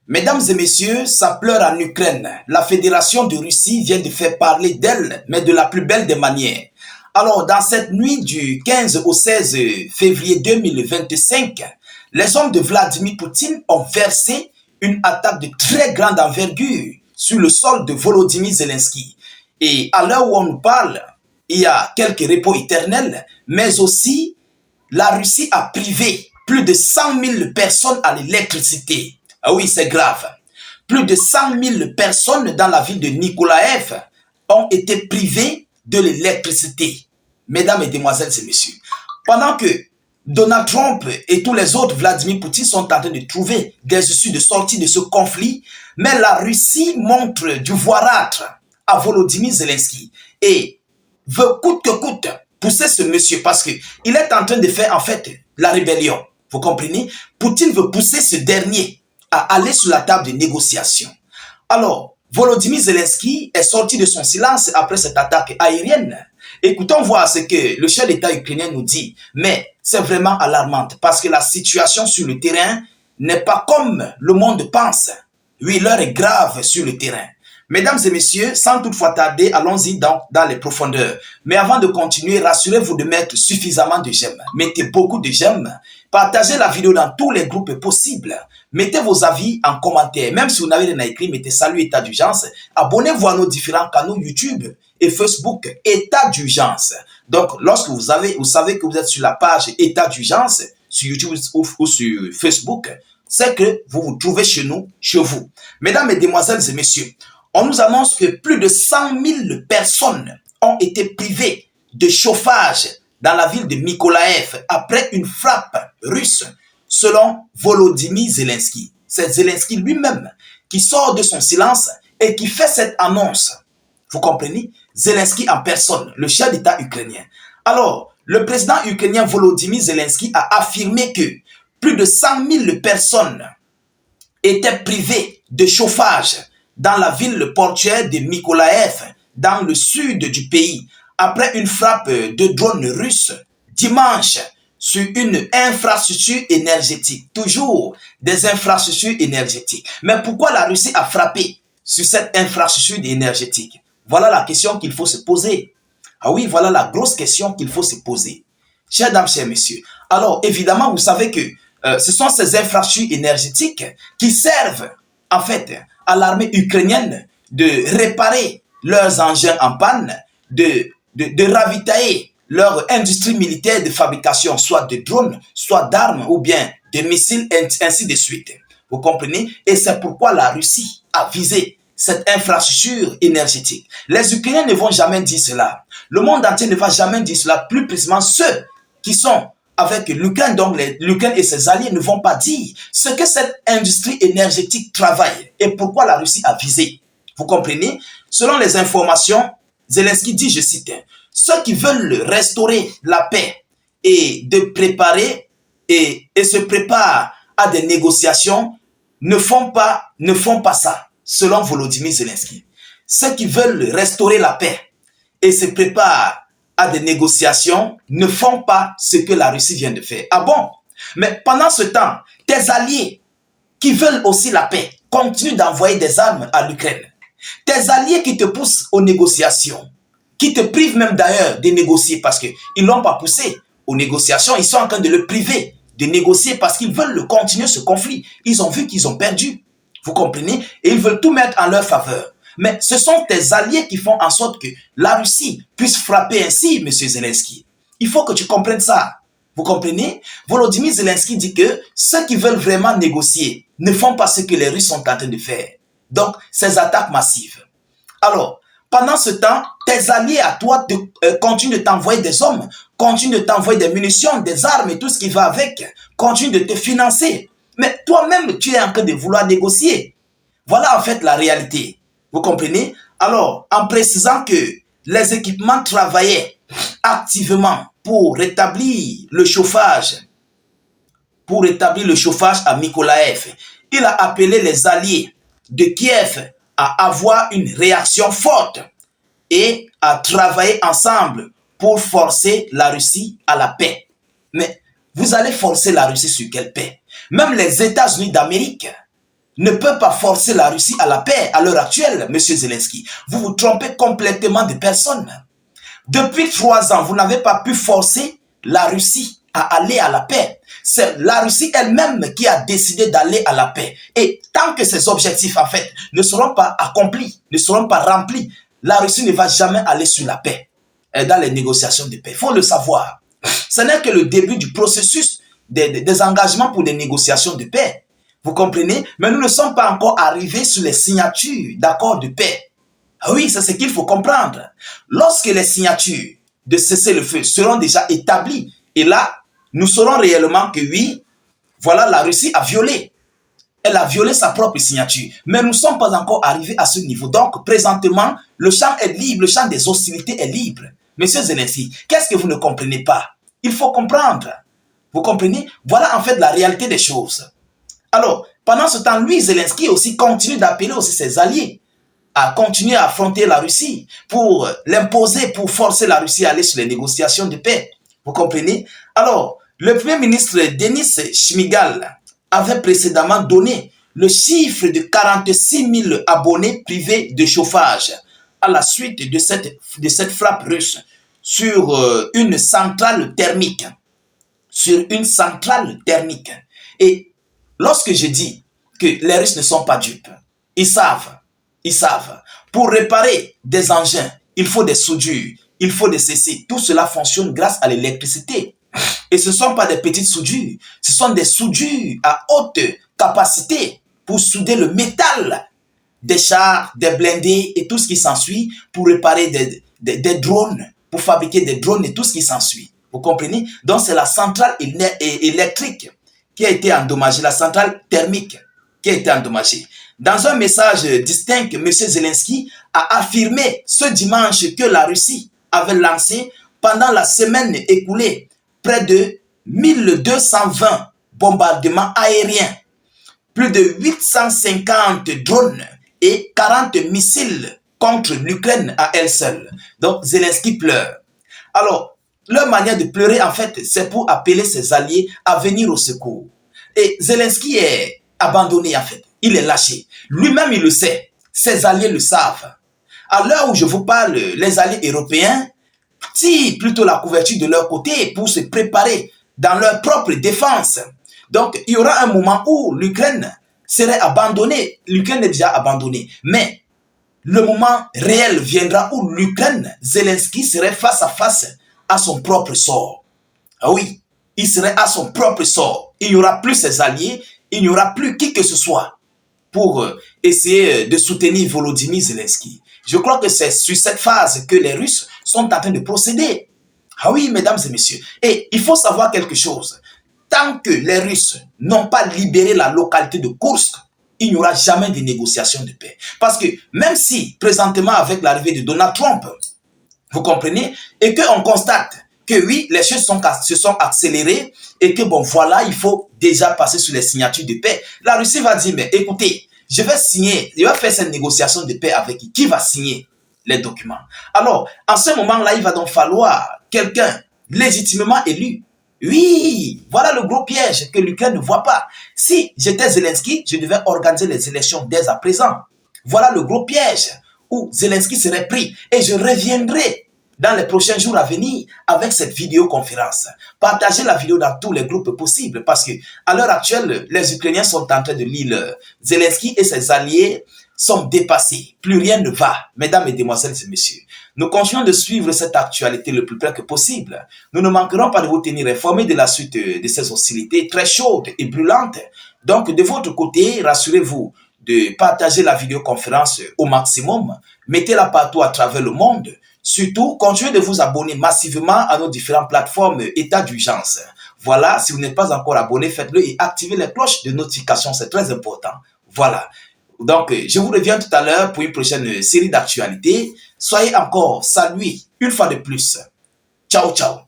Mesdames et messieurs, ça pleure en Ukraine. La Fédération de Russie vient de faire parler d'elle, mais de la plus belle des manières. Alors, dans cette nuit du 15 au 16 février 2025, les hommes de Vladimir Poutine ont versé une attaque de très grande envergure sur le sol de Volodymyr Zelensky. Et à l'heure où on nous parle, il y a quelques repos éternels, mais aussi la Russie a privé plus de 100 000 personnes à l'électricité. Ah oui, c'est grave. Plus de 100 000 personnes dans la ville de Nikolaev ont été privées de l'électricité. Mesdames et demoiselles et messieurs, pendant que Donald Trump et tous les autres, Vladimir Poutine, sont en train de trouver des issues de sortie de ce conflit, mais la Russie montre du voirâtre à Volodymyr Zelensky et veut coûte que coûte pousser ce monsieur parce qu'il est en train de faire en fait la rébellion. Vous comprenez? Poutine veut pousser ce dernier à aller sur la table de négociation. Alors, Volodymyr Zelensky est sorti de son silence après cette attaque aérienne. Écoutons voir ce que le chef d'État ukrainien nous dit. Mais c'est vraiment alarmant parce que la situation sur le terrain n'est pas comme le monde pense. Oui, l'heure est grave sur le terrain. Mesdames et messieurs, sans toutefois tarder, allons-y dans les profondeurs. Mais avant de continuer, rassurez-vous de mettre suffisamment de j'aime. Mettez beaucoup de j'aime. Partagez la vidéo dans tous les groupes possibles. Mettez vos avis en commentaire. Même si vous n'avez rien à écrire, mettez salut état d'urgence. Abonnez-vous à nos différents canaux YouTube et Facebook état d'urgence. Donc, lorsque vous savez que vous êtes sur la page état d'urgence, sur YouTube ou sur Facebook, c'est que vous vous trouvez chez nous, chez vous. Mesdames, Mesdemoiselles et messieurs, on nous annonce que plus de 100 000 personnes ont été privées de chauffage dans la ville de Mykolaïv après une frappe russe, selon Volodymyr Zelensky. C'est Zelensky lui-même qui sort de son silence et qui fait cette annonce. Vous comprenez? Zelensky en personne, le chef d'État ukrainien. Alors, le président ukrainien Volodymyr Zelensky a affirmé que plus de 100 000 personnes étaient privées de chauffage dans la ville portuaire de Mykolaïv, dans le sud du pays, après une frappe de drone russe dimanche sur une infrastructure énergétique. Toujours des infrastructures énergétiques. Mais pourquoi la Russie a frappé sur cette infrastructure énergétique? Voilà la question qu'il faut se poser. Ah oui, voilà la grosse question qu'il faut se poser. Chers dames, chers messieurs. Alors, évidemment, vous savez que ce sont ces infrastructures énergétiques qui servent, en fait, à l'armée ukrainienne de réparer leurs engins en panne, de ravitailler leur industrie militaire de fabrication, soit de drones, soit d'armes ou bien de missiles, ainsi de suite. Vous comprenez? Et c'est pourquoi la Russie a visé cette infrastructure énergétique. Les Ukrainiens ne vont jamais dire cela. Le monde entier ne va jamais dire cela. Plus précisément, ceux qui sont avec l'Ukraine, donc l'Ukraine et ses alliés ne vont pas dire ce que cette industrie énergétique travaille et pourquoi la Russie a visé. Vous comprenez? Selon les informations, Zelensky dit, je cite, ceux qui veulent restaurer la paix et de préparer et se préparent à des négociations ne font pas ça, selon Volodymyr Zelensky. Ceux qui veulent restaurer la paix et se préparent à des négociations ne font pas ce que la Russie vient de faire. Ah bon? Mais pendant ce temps, tes alliés qui veulent aussi la paix continuent d'envoyer des armes à l'Ukraine. Tes alliés qui te poussent aux négociations, qui te privent même d'ailleurs de négocier parce qu'ils ne l'ont pas poussé aux négociations, ils sont en train de le priver de négocier parce qu'ils veulent continuer ce conflit. Ils ont vu qu'ils ont perdu. Vous comprenez? Et ils veulent tout mettre en leur faveur. Mais ce sont tes alliés qui font en sorte que la Russie puisse frapper ainsi, M. Zelensky. Il faut que tu comprennes ça. Vous comprenez? Volodymyr Zelensky dit que ceux qui veulent vraiment négocier ne font pas ce que les Russes sont en train de faire. Donc, ces attaques massives. Alors, pendant ce temps, tes alliés à toi continuent de t'envoyer des hommes, continuent de t'envoyer des munitions, des armes et tout ce qui va avec, continuent de te financer. Mais toi-même, tu es en train de vouloir négocier. Voilà en fait la réalité. Vous comprenez? Alors, en précisant que les équipements travaillaient activement pour rétablir le chauffage à Mykolaïv, il a appelé les alliés de Kiev à avoir une réaction forte et à travailler ensemble pour forcer la Russie à la paix. Mais vous allez forcer la Russie sur quelle paix? Même les États-Unis d'Amérique ne peut pas forcer la Russie à la paix à l'heure actuelle, M. Zelensky. Vous vous trompez complètement de personne. Depuis 3 ans, vous n'avez pas pu forcer la Russie à aller à la paix. C'est la Russie elle-même qui a décidé d'aller à la paix. Et tant que ces objectifs, en fait, ne seront pas accomplis, ne seront pas remplis, la Russie ne va jamais aller sur la paix dans les négociations de paix. Il faut le savoir. Ce n'est que le début du processus des engagements pour des négociations de paix. Vous comprenez? Mais nous ne sommes pas encore arrivés sur les signatures d'accords de paix. Ah oui, c'est ce qu'il faut comprendre. Lorsque les signatures de cessez-le-feu seront déjà établies, et là, nous saurons réellement que oui, voilà, la Russie a violé. Elle a violé sa propre signature. Mais nous ne sommes pas encore arrivés à ce niveau. Donc, présentement, le champ est libre, le champ des hostilités est libre. Monsieur Zelensky, qu'est-ce que vous ne comprenez pas? Il faut comprendre. Vous comprenez? Voilà en fait la réalité des choses. Alors, pendant ce temps, lui, Zelensky aussi continue d'appeler aussi ses alliés à continuer à affronter la Russie pour l'imposer, pour forcer la Russie à aller sur les négociations de paix. Vous comprenez? Alors, le Premier ministre Denis Shmyhal avait précédemment donné le chiffre de 46 000 abonnés privés de chauffage à la suite de cette frappe russe sur une centrale thermique. Sur une centrale thermique. Et lorsque je dis que les Russes ne sont pas dupes, ils savent. Pour réparer des engins, il faut des soudures, il faut des ceci. Tout cela fonctionne grâce à l'électricité. Et ce ne sont pas des petites soudures, ce sont des soudures à haute capacité pour souder le métal des chars, des blindés et tout ce qui s'ensuit pour réparer des drones, pour fabriquer des drones et tout ce qui s'ensuit. Vous comprenez? Donc c'est la centrale électrique qui a été endommagée, la centrale thermique qui a été endommagée. Dans un message distinct, M. Zelensky a affirmé ce dimanche que la Russie avait lancé pendant la semaine écoulée près de 1220 bombardements aériens, plus de 850 drones et 40 missiles contre l'Ukraine à elle seule. Donc Zelensky pleure. Alors, leur manière de pleurer, en fait, c'est pour appeler ses alliés à venir au secours. Et Zelensky est abandonné, en fait. Il est lâché. Lui-même, il le sait. Ses alliés le savent. À l'heure où je vous parle, les alliés européens tirent plutôt la couverture de leur côté pour se préparer dans leur propre défense. Donc, il y aura un moment où l'Ukraine serait abandonnée. L'Ukraine est déjà abandonnée. Mais le moment réel viendra où l'Ukraine, Zelensky, serait face à face à son propre sort. Ah oui, il serait à son propre sort. Il n'y aura plus ses alliés, il n'y aura plus qui que ce soit pour essayer de soutenir Volodymyr Zelensky. Je crois que c'est sur cette phase que les Russes sont en train de procéder. Ah oui, mesdames et messieurs. Et il faut savoir quelque chose. Tant que les Russes n'ont pas libéré la localité de Kursk, il n'y aura jamais de négociation de paix. Parce que même si, présentement, avec l'arrivée de Donald Trump, vous comprenez, et qu'on constate que oui, les choses se sont accélérées et que bon, voilà, il faut déjà passer sur les signatures de paix. La Russie va dire, mais écoutez, je vais faire cette négociation de paix avec qui va signer les documents. Alors, en ce moment-là, il va donc falloir quelqu'un légitimement élu. Oui, voilà le gros piège que l'Ukraine ne voit pas. Si j'étais Zelensky, je devais organiser les élections dès à présent. Voilà le gros piège où Zelensky serait pris. Et je reviendrai dans les prochains jours à venir avec cette vidéoconférence. Partagez la vidéo dans tous les groupes possibles parce que à l'heure actuelle, les Ukrainiens sont en train de lire Zelensky et ses alliés sont dépassés. Plus rien ne va. Mesdames, Mesdemoiselles et Messieurs, nous continuons de suivre cette actualité le plus près que possible. Nous ne manquerons pas de vous tenir informés de la suite de ces hostilités très chaudes et brûlantes. Donc, de votre côté, rassurez-vous de partager la vidéoconférence au maximum. Mettez-la partout à travers le monde. Surtout, continuez de vous abonner massivement à nos différentes plateformes état d'urgence. Voilà, si vous n'êtes pas encore abonné, faites-le et activez les cloches de notification, c'est très important. Voilà. Donc, je vous reviens tout à l'heure pour une prochaine série d'actualités. Soyez encore salués une fois de plus. Ciao, ciao.